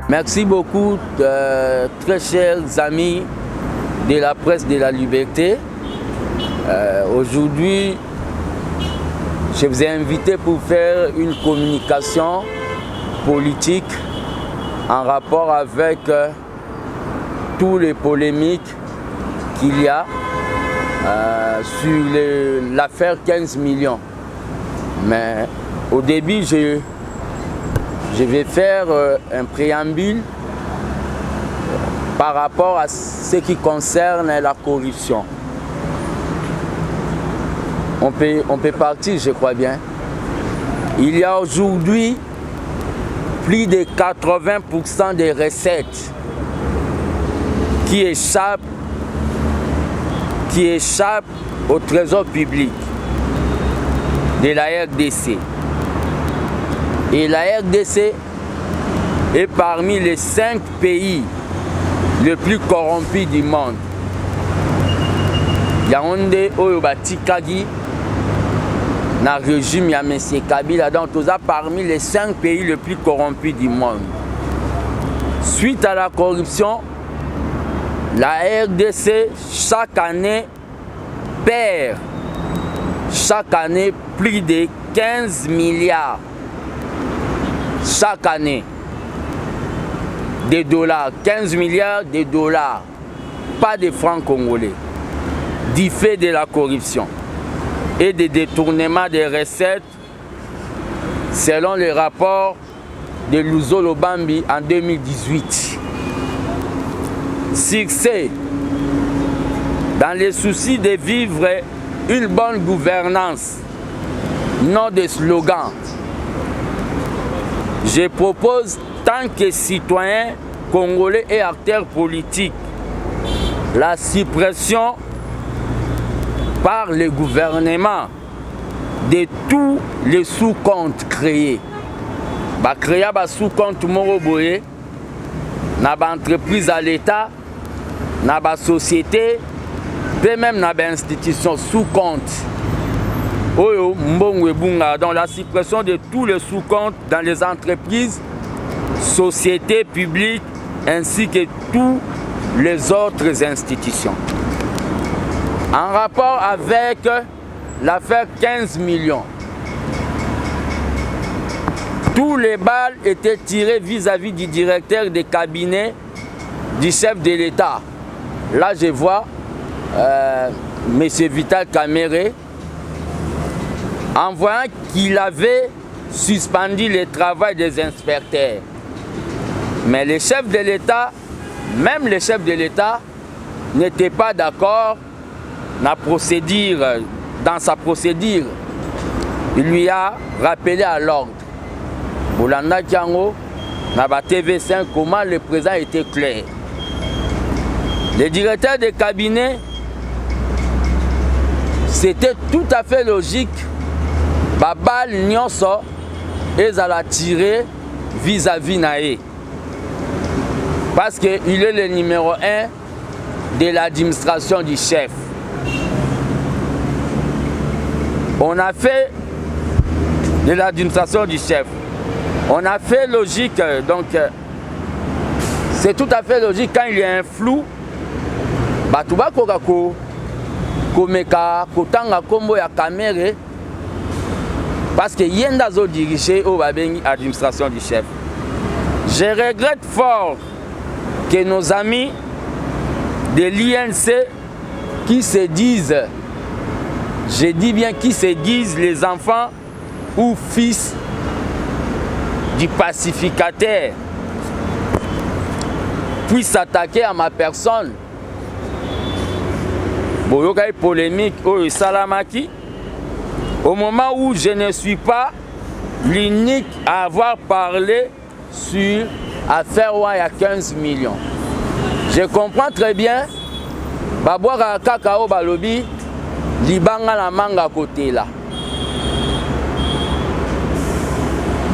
Merci beaucoup, très chers amis de la presse de la liberté. Aujourd'hui, je vous ai invité pour faire une communication politique en rapport avec tous les polémiques qu'il y a sur l'affaire 15 millions. Mais au début, je vais faire un préambule par rapport à ce qui concerne la corruption. On peut partir, je crois bien. Il y a aujourd'hui plus de 80% des recettes qui échappent au trésor public de la RDC. Et la RDC est parmi les 5 pays les plus corrompus du monde. Yaoundé, Oyobatikagi, dans le régime de M. Kabila, donc tout ça parmi les 5 pays les plus corrompus du monde. Suite à la corruption, la RDC chaque année perd plus de 15 milliards chaque année de dollars, 15 milliards de dollars, pas de francs congolais, du fait de la corruption et des détournements des recettes selon les rapports de Luzo Lobambi en 2018. Succès dans les soucis de vivre une bonne gouvernance, non des slogans. Je propose, tant que citoyens congolais et acteurs politiques, la suppression par le gouvernement de tous les sous-comptes créés. Créer des sous-comptes moroboye, dans l'entreprise à l'État, dans la société, et même dans les institutions sous-comptes. Donc la suppression de tous les sous-comptes dans les entreprises, sociétés publiques, ainsi que toutes les autres institutions. En rapport avec l'affaire 15 millions, tous les balles étaient tirées vis-à-vis du directeur de cabinet du chef de l'État. Là, je vois M. Vital Kamerhe, en voyant qu'il avait suspendu le travail des inspecteurs. Mais le chef de l'État, même le chef de l'État, n'était pas d'accord dans sa procédure. Il lui a rappelé à l'ordre. Bolanda Kiango, dans la TV5, comment le président était clair. Le directeur de cabinet, c'était tout à fait logique. Babal Nyonso ils allaient tirer vis-à-vis Naé. Parce qu'il est le numéro 1 de l'administration du chef. On a fait de l'administration du chef. On a fait logique, donc c'est tout à fait logique quand il y a un flou. Batuba Kokako, Komeka, Kotanga Kombo ya Kamerhe. Parce que Yenda zo dirigé au Babengi administration du chef. Je regrette fort que nos amis de l'INC qui se disent, je dis bien qui se disent les enfants ou fils du pacificateur, puissent s'attaquer à ma personne. Boyoka polémique au Salamaki. Au moment où je ne suis pas l'unique à avoir parlé sur l'affaire Waya 15 millions. Je comprends très bien, Babouara Kakao Balobi, Libanga la manga côté là.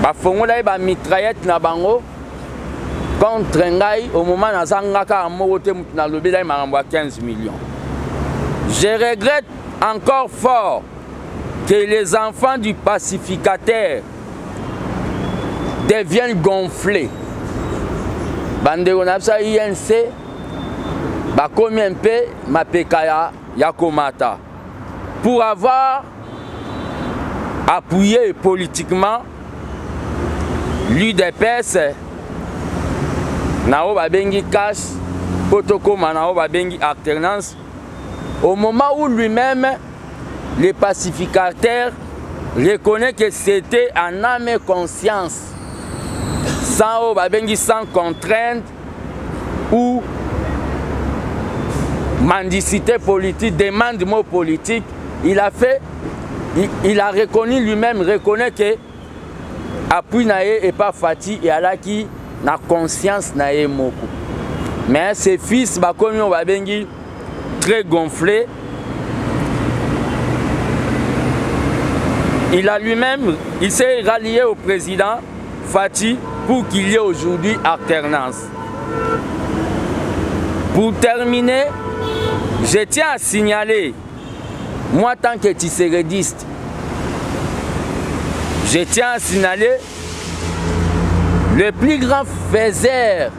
Bafongola ba mitraillette na bango contre ngai au moment na zangaka amote na lobi là ma 15 millions. Je regrette encore fort que les enfants du pacificateur deviennent gonflés. bandeko na biso INC bakomi un peu mapeka ya komata pour avoir appuyé politiquement l'UDPS na o babengi cash potokoma na o babengi alternance au moment où lui-même le pacificateur reconnaît que c'était en âme et conscience sans contrainte ou mendicité politique, demande politique. Il a reconnu lui-même, reconnaît que appui nae et pas fati et ala qui na conscience nae moko. Mais ses fils bakomi o babengi très gonflés. Il a lui-même, il s'est rallié au président Fati pour qu'il y ait aujourd'hui alternance. Pour terminer, je tiens à signaler, moi tant que tissérédiste, je tiens à signaler le plus grand faiseur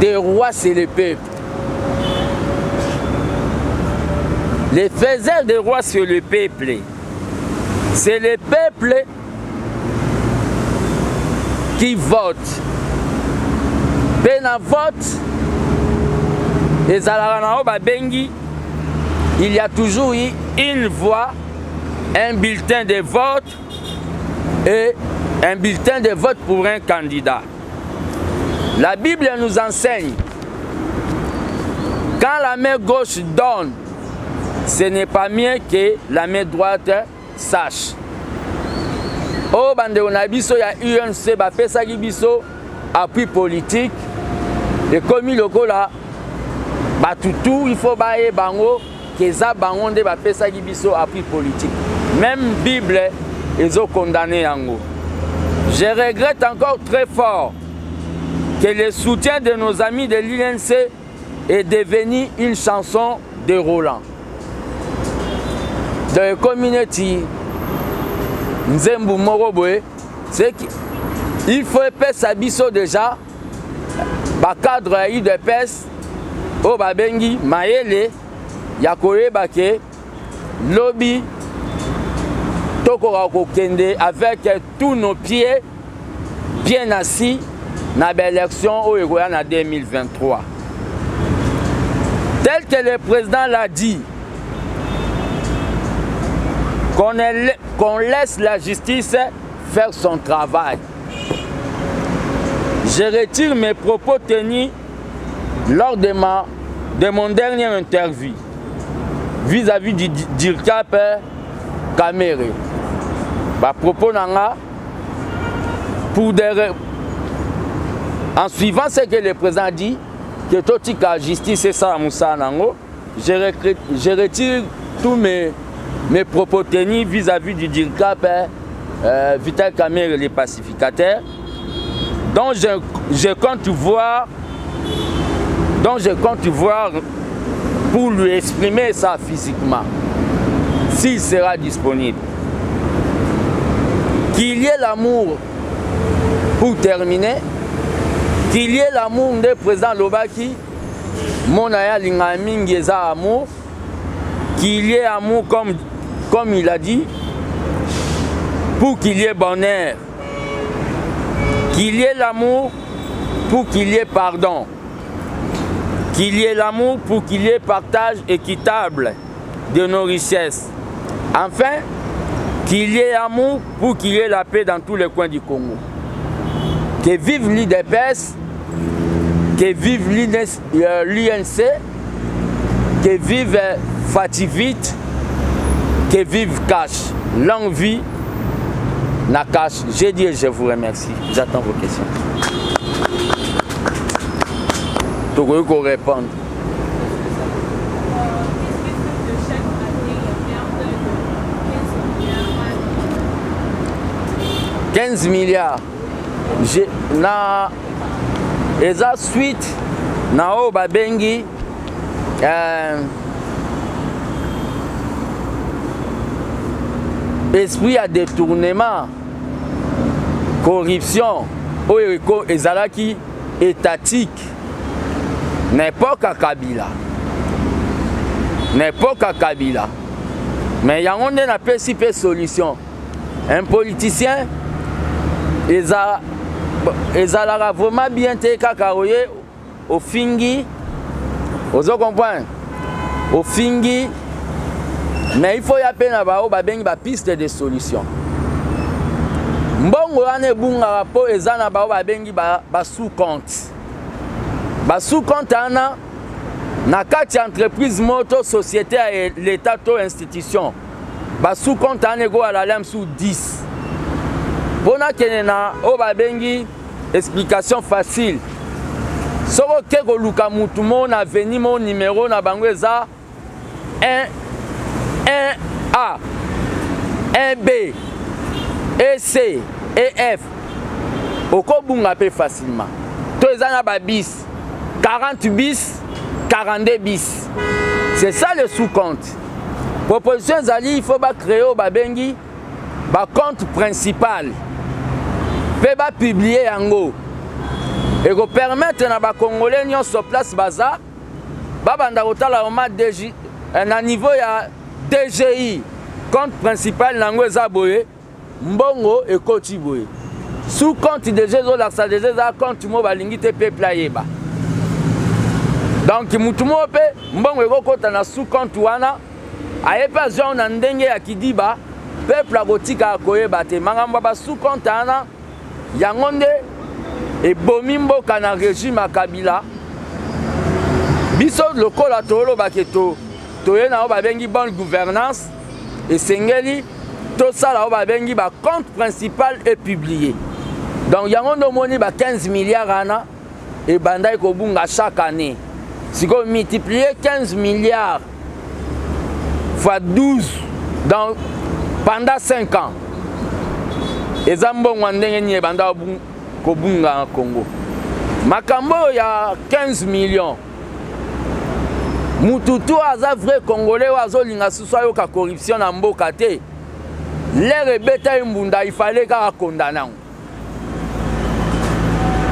des rois, c'est le peuple. Les faiseurs des rois, c'est le peuple. C'est le peuple qui vote. Pena vote, et il y a toujours eu une voix, un bulletin de vote et un bulletin de vote pour un candidat. La Bible nous enseigne, quand la main gauche donne, ce n'est pas mieux que la main droite sache. Oh, bande on a biso ya UNC ba pesa ki biso appui politique et comme il lokola ba tutu il faut baye bango que za bango nde ba pesa ki biso appui politique. Même Bible ezo condamné yango. Je regrette encore très fort que le soutien de nos amis de l'INC est devenu une chanson de Roland. Dans la communauté, Nzembu Moroboe, c'est qu'il faut épaisser sa biso déjà, ba cadre de pes, au babengi, maele, yakoye bake, lobby, tokora kende avec tous nos pieds bien assis dans l'élection au Egoyan en 2023. Tel que le président l'a dit, qu'on laisse la justice faire son travail. Je retire mes propos tenus lors de mon dernier interview vis-à-vis du DIRCAP Caméré. Bah, propos nanga en suivant ce que le président dit, que toute la justice est ça, Moussa Nango, je retire tous mes propos tenus vis-à-vis du DIRCAP Vital Kamerhe, les pacificateurs, dont je compte voir pour lui exprimer ça physiquement, s'il sera disponible. Qu'il y ait l'amour, pour terminer, qu'il y ait l'amour du président Lobaki, mon aya lingamingi eza amour, qu'il y ait amour comme il a dit, pour qu'il y ait bonheur, qu'il y ait l'amour pour qu'il y ait pardon, qu'il y ait l'amour pour qu'il y ait partage équitable de nos richesses. Enfin, qu'il y ait amour pour qu'il y ait la paix dans tous les coins du Congo. Que vive l'UDPS, que vive l'UNC, que vive Fativite, que vive Cash. Longue vie, Nakash. J'ai dit et je vous remercie. J'attends vos questions. Donc, vous pouvez répondre. « 15 milliards. Na eza suite na o babengi esprit à détournement, corruption oyo ezalaki étatique n'importe à Kabila. N'importe à Kabila. Mais il y a une principale solution. Un politicien, ils ont vraiment bien été kakaroye au fingi. Vous comprenez? Au fingi. Mais il faut y appeler une piste de solution. Mbongo ane bunga rapport ezana ba sous-compte. Ba sous-compte ana na kati entreprise moto société et l'état to institution. Ba sous-compte ane go à la lame sous 10. Bona kenena o ba bengi explication facile. Soko keko luka mutu mo na veni mo numéro na bango eza 1A 1B EC EF okobunga pe facilement. To ezana ba bis 40 bis 42 bis. C'est ça le sous-compte. Proposition zali il faut ba créer ba bengi ba compte principal. Pe ba publier yango. Et go permettre na ba congolais nyon sur place baza ba banda kotala au DG na niveau ya DGI compte principal nango eza boye mbongo ekoti boye sous compte de Jésus la ça déjà compte mo balingi te peuple ayeba donc mutu mo pe mbongo ekokota na sous compte wana ayepa zon na ndenge ya kidiba peuple akotika akoyeba te mangamba ba sous compte ana yango nde ebomi mboka na régime ya Kabila biso lokola tolo baketo toye na babengi bonne gouvernance et sengeli tout ça là babengi ba compte principal est publié donc yango ndo moni ba 15 milliards ana et bandai ko bunga chaque année si ko multiplier 15 milliards fois 12 donc pendant 5 ans et zambongo ndenge ni banda ko bunga Congo makambo ya 15 millions mututu aza vrai congolais wazo linga suswa yo ka corruption na mboka te l'air beta imbunda il fallait ka condamner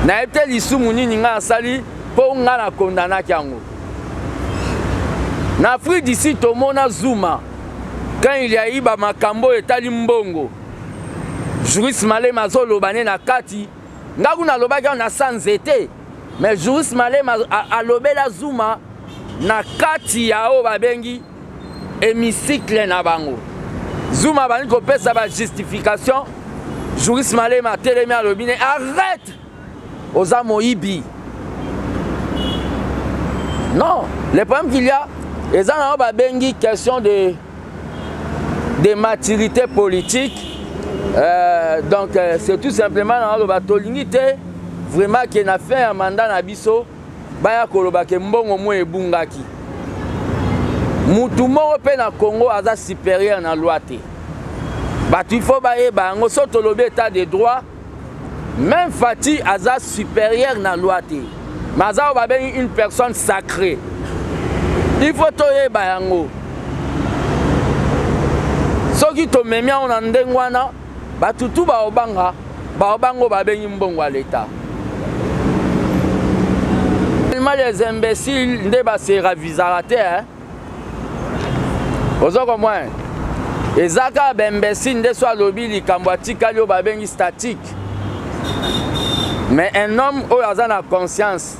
na ete lisumu nini nga asali po nga na condamner kyango na Afrique d'ici tomona Zuma quand il y a eu ba makambo etali mbongo juriste Malema zolobane na kati nga kuna lobaka na sanzete mais juriste Malema alobela Zuma na kati ya o babengi hémicycle na bango Zuma bani ko pesa ba justification juriste Malema telemi alobine arrête oza moyibi non le problème qu'il y a eza na o babengi question de maturité politique donc c'est tout simplement na ba tolingi te vraiment qui na fait un mandat na biso baya koloba ke mbongo mo ebungaki mutu moko pe na Congo aza supérieur na loi te batu il faut baye bango soto lobe état de droit même Fati aza supérieur na loi te maza ba ben une personne sacrée il faut toye bayango soki to memia on ndengwana batu tu ba obango ba ben mbongo à l'état. Les imbéciles ne ba se ravisarate hein ozoko moi ezaka ba imbécile nde soit lobi likambo atikali o ba bengi statique mais un homme o aza na conscience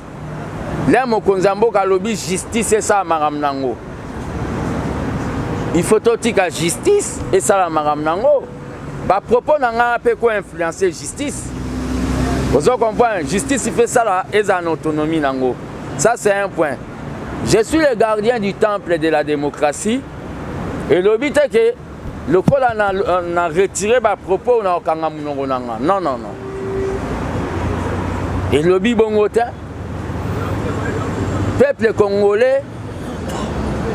le mokonzi mboka lobi justice et ça maram nango il faut totika justice et ça la maram nango ba propos nanga pe ko influencer justice vous comprenez justice il fait ça là et en autonomie nango. Ça, c'est un point. Je suis le gardien du temple de la démocratie. Et le but est que le col a retiré ma propos. Non, non, non. Et le but bongotin, peuple congolais,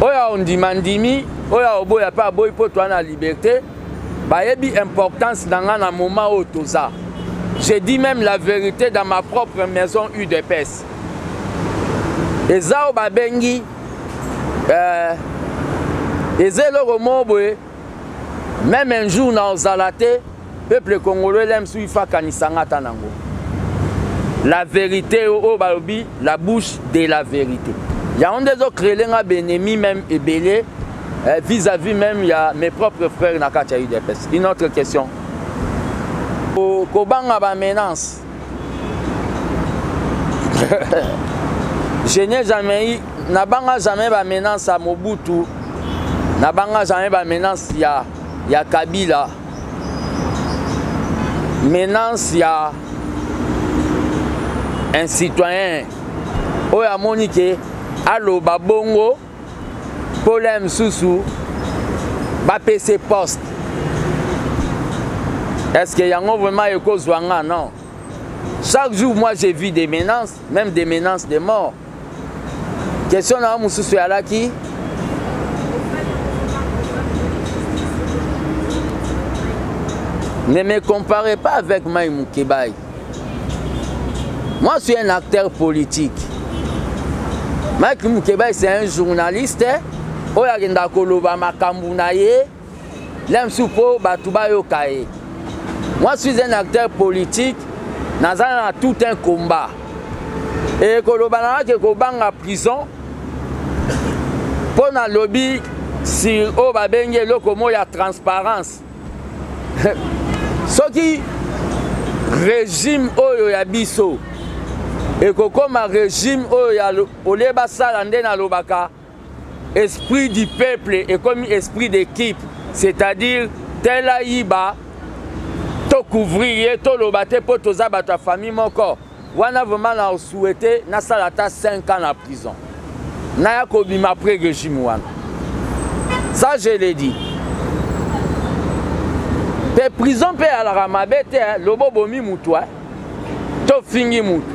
on dit mandimi, on a pas boy pour toi la liberté. Il y a une importance dans un moment où tout ça. Je dis même la vérité dans ma propre maison UDPS. Et ça, babengi, et c'est le moment même un jour dans Zalate, peuple congolais l'aime suivre Kanisanga Tanango. la vérité au balobi la bouche de la vérité. Il y a des autres crélenga benemi même et belé vis-à-vis même il y a mes propres frères nakati UDPS. Une autre question. Kobanga ba menace. Je n'ai jamais eu nabanga jamais ba menace à Mobutu. Nabanga jamais ba menace ya Kabila. Menace ya un citoyen oya monike allo babongo problème sous ba PC poste. Est-ce qu'il y a vraiment une cause ou non? Chaque jour, moi, j'ai vu des menaces, même des menaces de mort. Question à Moussou Alaki. Ne me comparez pas avec Maïmou Kebaï. Moi, je suis un acteur politique. Maïmou Kebaï, c'est un journaliste. Oya genda koloba makambu na ye. Lem supo batuba yo kaye. Moi, je suis un acteur politique. Nazana a tout un combat. Et kolobana ke kobanga prison. Pour na lobby si o babenge lokomo ya transparence. Ce qui régime oyo ya biso. Et kokoma régime oyo ya oleba sala ndena lobaka. Esprit du peuple et comme esprit d'équipe, c'est-à-dire tel aïba, to couvrir, to lobate pour toza ta famille mon corps. Wana vraiment na souhaité na salata 5 ans en prison. Na ya kobima après régime wana. Ça je l'ai dit. Pe prison pe à la ramabete lobo bomi mutwa. To fingi mutu.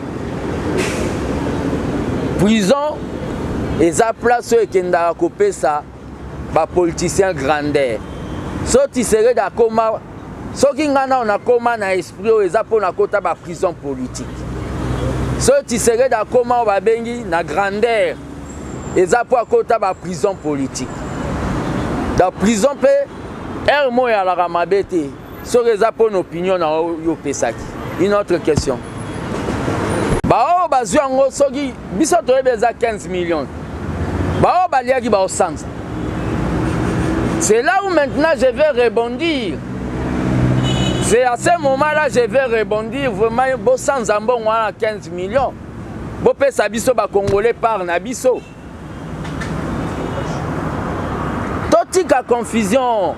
Prison eza place ekendaka kopesa ba politicien grandeur. So ti serait d'accord soki ngana on a koma na esprit eza pona kota ba prison politique. So ti serait d'accord ba bengi na grandeur eza po kota ba prison politique. Da prison pe mo ya la ramabete so eza pona opinion na yo pesaki. Une autre question. Ba o bazwi ngo soki biso to ebeza 15 millions. Ba o baliaki ba o sanza. C'est là où maintenant je vais rebondir. C'est à ce moment-là je vais rebondir. Vraiment, bon sans ambon à 15 millions. Bon pesa biso ba congolais par na biso. Totika confusion.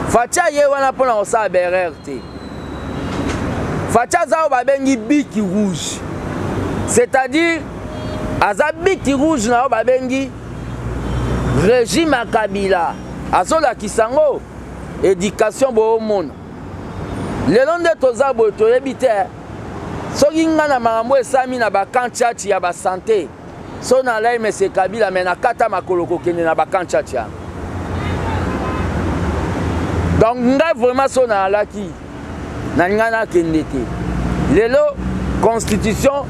Fatia ye wana pona osa BRT. Fatia za ba bengi biki rouge. C'est-à-dire aza biki rouge na ba bengi régime à Kabila. Azola kisango éducation bo monde. Le long de toza bo to yebite. Soki ngana makambo esami na ba kanchati ya ba santé. So na lai monsieur Kabila mena kata makoloko kene na ba kanchati. Donc nga vraiment so na alaki na ngana kendete. Lelo constitution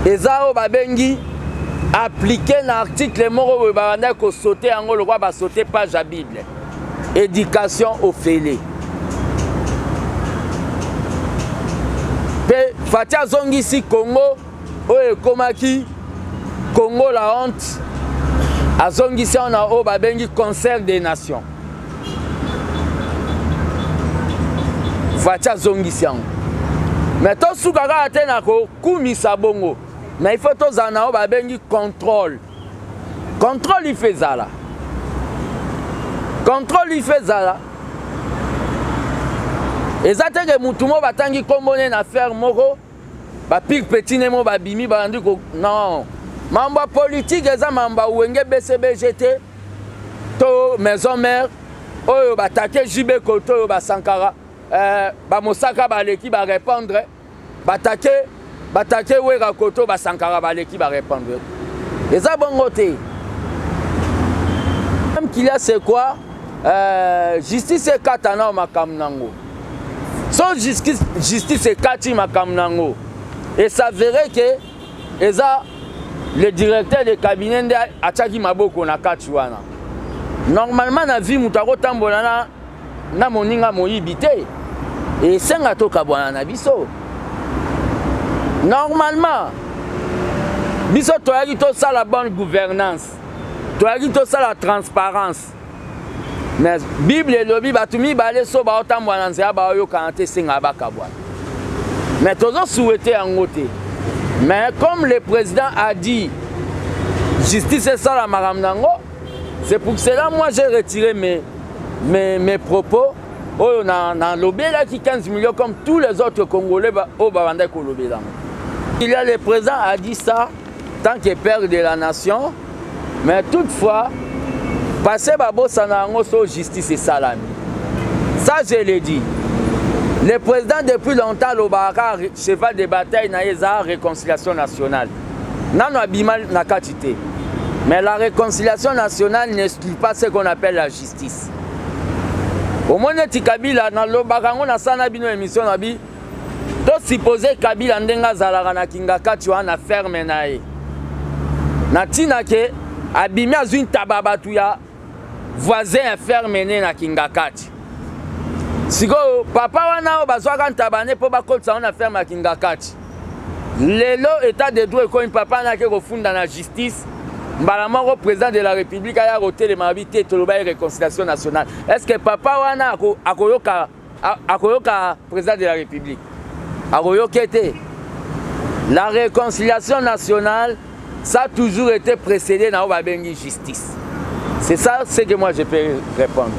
ezao ba bengi appliqué l'article moro baranda ko sauter ango le roi ba sauter page à Bible. Éducation au félé. Pe Fatia zongi si Congo oye komaki Congo la honte. Azongi si on a o ba bengi concert des nations. Fatia zongi si ango. Mais to sukaka atena ko kumisa bongo. Mais il faut tous en avoir un contrôle. Contrôle il fait ça là. Contrôle il fait ça là. Et ça c'est que mutumo batangi kombone na faire moko. Ba pire petit nemo ba bimi ba ndu ko non. Mamba politique eza mamba wenge BCBGT to maison mère oyo batake JB Koto yo ba Sankara ba Mosaka ba leki ba répondre batake wera koto ba Sankara baleki ba répondre. Et ça bongo te. Même qu'il y a c'est quoi justice et katana makamnango. So justice et kati makamnango. Et ça verrait que eza le directeur de cabinet de Achaki Maboko na katuana. Normalement na vie mutako tambola na moninga moyibité. Et senga toka bwana na biso. Normalement, biso toyaki ça la bonne gouvernance, toyaki ça la transparence. Mais Bible et lobby batumi balé so ba otambwa nzia ba yo kanté singa bakabwa. Mais toujours souhaité en côté. Mais comme le président a dit justice et ça la maramnango, c'est pour cela moi j'ai retiré mes propos. Oh, na lobby là qui 15 millions comme tous les autres Congolais au Bavanda Kolobé là. Il y a le président a dit ça tant que père de la nation, mais toutefois passer babo sanango sur justice et salami. Ça je l'ai dit. Le président depuis longtemps le baraka cheval de bataille na yeza réconciliation nationale. Nano abimal nakatite. Mais la réconciliation nationale n'exclut pas ce qu'on appelle la justice. Au moins Kabila na lo bakango na sana bino émission na bi to supposer Kabila ndenga zalaka na kingakati wana ferme na ye. Na tina ke abimi azwin tababatu ya voisin ferme na kingakati. Siko papa wana o bazwaka ntabane po bakotsa wana ferme na kingakati. Lelo état de droit ko papa na ke kofunda na justice. Mbalamoko président de la République a roté les mabité toloba réconciliation nationale. Est-ce que papa wana akoyoka président de la République? Akoyokete. La réconciliation nationale, ça a toujours été précédé dans la justice. C'est ça ce que moi je peux répondre.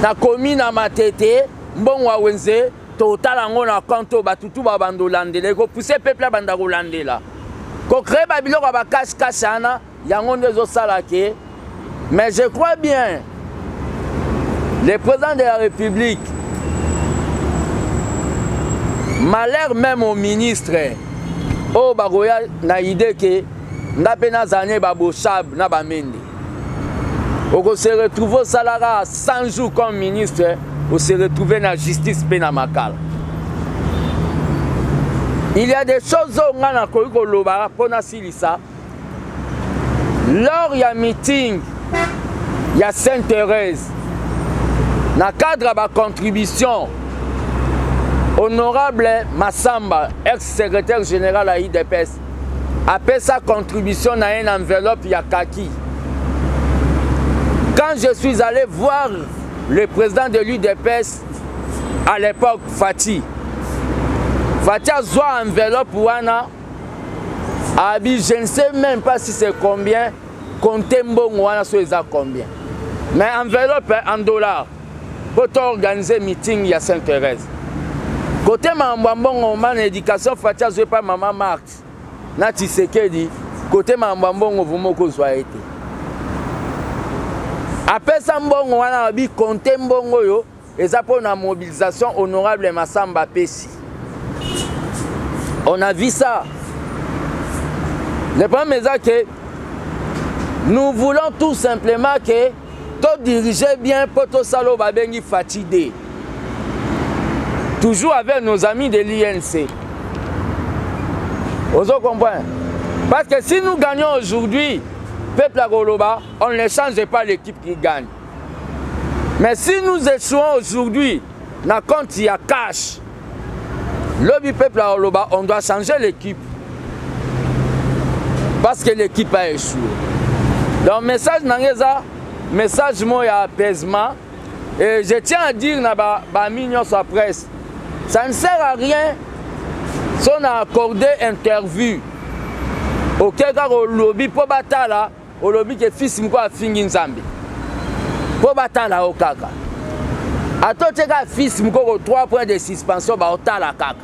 Na komi na matete, mbonwa wenze, total ango na kanto batutu babando landele, ko pousser peuple banda ko landela. Ko créer babiloko ba cache ana, yango ndezo salake. Mais je crois bien le président de la République, malheur même au ministre, oh bagoya na idée que ndapena zane babochab na bamende. On se retrouve au salaire 100 jours comme ministre, on se retrouve dans la justice pénamakal. Il y a des choses où on a pour ça. Lors il y a meeting, il y a Sainte-Thérèse. Dans le cadre de la contribution, honorable Massamba, ex-secrétaire général à l'IDPS, a fait sa contribution dans une enveloppe, il y a kaki. Quand je suis allé voir le président de l'UDPS, à l'époque, Fati a joué enveloppe wana, je ne sais même pas si c'est combien, compter mbongo wana so eza combien. Mais enveloppe en dollars, pour organiser meeting, il y a Sainte-Thérèse. Côté Mambambongo, man éducation, Fati a joué par Maman Marx, na Tshisekedi, côté Mambambongo, vous m'avez été. Après ça, mbongo wana bi compter mbongo yo, et ça pour la mobilisation honorable Massamba Pessi. On a vu ça. Le problème est que nous voulons tout simplement que tout diriger bien pour tout salo babengi fatigué. Toujours avec nos amis de l'INC. Vous comprenez? Parce que si nous gagnons aujourd'hui, peuple à Goloba, on ne change pas l'équipe qui gagne. Mais si nous échouons aujourd'hui, dans compte il y a cash. Le peuple à Goloba, on doit changer l'équipe. Parce que l'équipe a échoué. Donc, message Nangeza, message moi apaisement. Et je tiens à dire dans mignon sa presse, ça ne sert à rien si on a accordé interview. Au cas où le lobby pour batala, au lobby que fils mko a fingi nzambi. Pour batala au kaka. A tout cas fils mko 3 points de suspension ba otala kaka.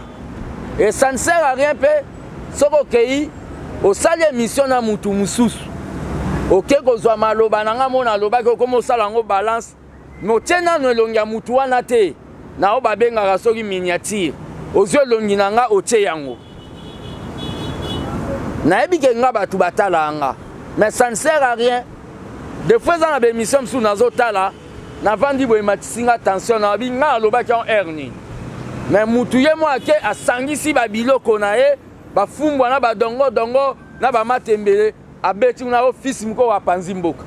Et ça ne sert à rien pe soko kei au salle mission na mutu mususu. OK kozwa maloba nanga mona loba ko komo sala ngo balance. Mais tiena no longia mutu wana te. Na oba benga rasoki miniature. Ozyo longi nanga otie yango. Na ebi ke nga batu batala anga. Mais ça ne sert à rien. De fois dans la mission sous nazo tala, na vandi boy matisinga attention na bi nga loba ki en erni. Mais mutuye moi ke asangisi ba biloko na ye, ba fumbwa na ba dongo na ba matembele, abeti na office mko wa panzi mboka.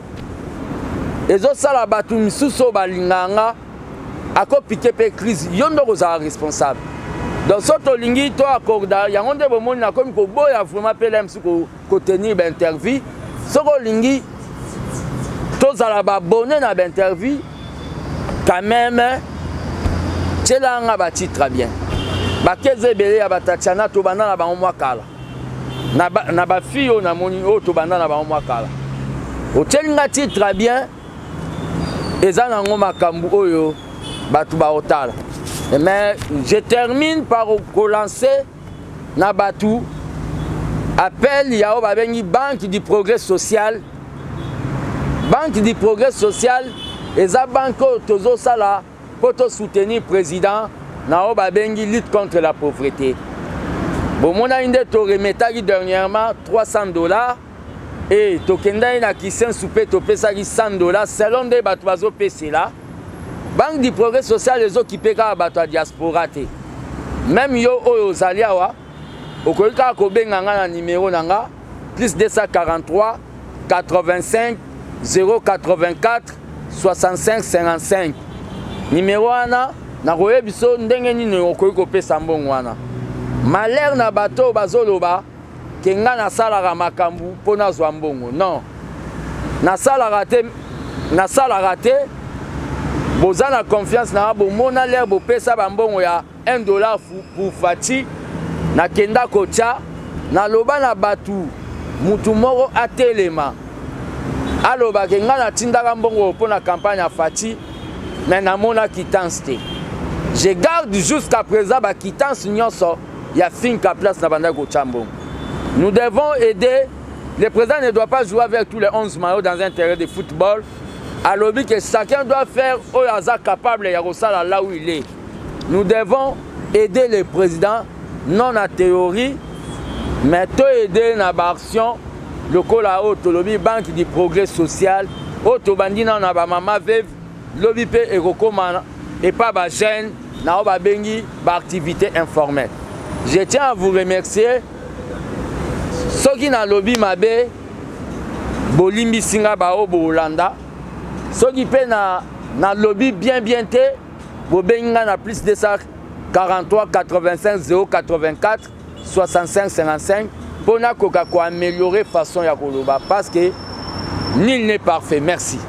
Ezo sala batu misuso balinganga ako piquer pe crise, yondo ko za responsable. Donc soto lingi to accorda yango nde bomoni na komi ko boya vraiment PLM ko tenir ba interview soko lingi to zala ba abonné na ba interview quand même tela nga ba titre bien ba keze belé ya batatiana to bana na ba mwa kala na ba fille na moni o to bana na ba mwa kala o telinga titre bien eza na ngoma kambu oyo batu ba otala. Mais je termine par relancer Nabatou. Appel Yao Babengi Banque du Progrès Social. Banque du Progrès Social, et la banque Tozo Sala pour soutenir le président Nao Babengi lutte contre la pauvreté. Bon, on a une de remettage dernièrement $300 et Tokenda na Kissen Soupé Topesa $100 selon des Batouazo PC là. Banque du Progrès Social les autres qui payent à la diaspora. Même yo aux aliawa, au Kolika Kobenga na numéro nanga plus 243 85 084 65 55. Numéro ana na roye biso ndenge nini okoki pesa mbongo wana. Malheur na bato bazoloba kenga na sala makambu pona zwa mbongo. Non. Na sala raté boza na confiance na bo mona l'air bo pesa bambongo ya $1 pour Fati na kenda kocha na loba na batu mutu moko atelema aloba kenga na tindaka mbongo pour la campagne ya Fati mais na mona quittance te. Je garde jusqu'à présent ba quittance nyonso ya finka place na banda kocha mbongo. Nous devons aider. Le président ne doit pas jouer avec tous les 11 maillots dans un terrain de football. À l'objet que chacun doit faire au hasard capable de là où il est. Nous devons aider le président, non à théorie, mais aider dans l'action, le lobby Banque du Progrès Social, Autobandi na ba mama veuve, lobby pe ekokoma et pas ba jeune, na ba bengi ba activité informelle. Je tiens à vous remercier. Ceux qui na lobby mabe, bolimbi singa ba o bolanda. Ceux qui paient na lobby bien te, vous na plus de 43 85 084 65 55 pour améliorer façon ya koloba parce que nul n'est parfait. Merci.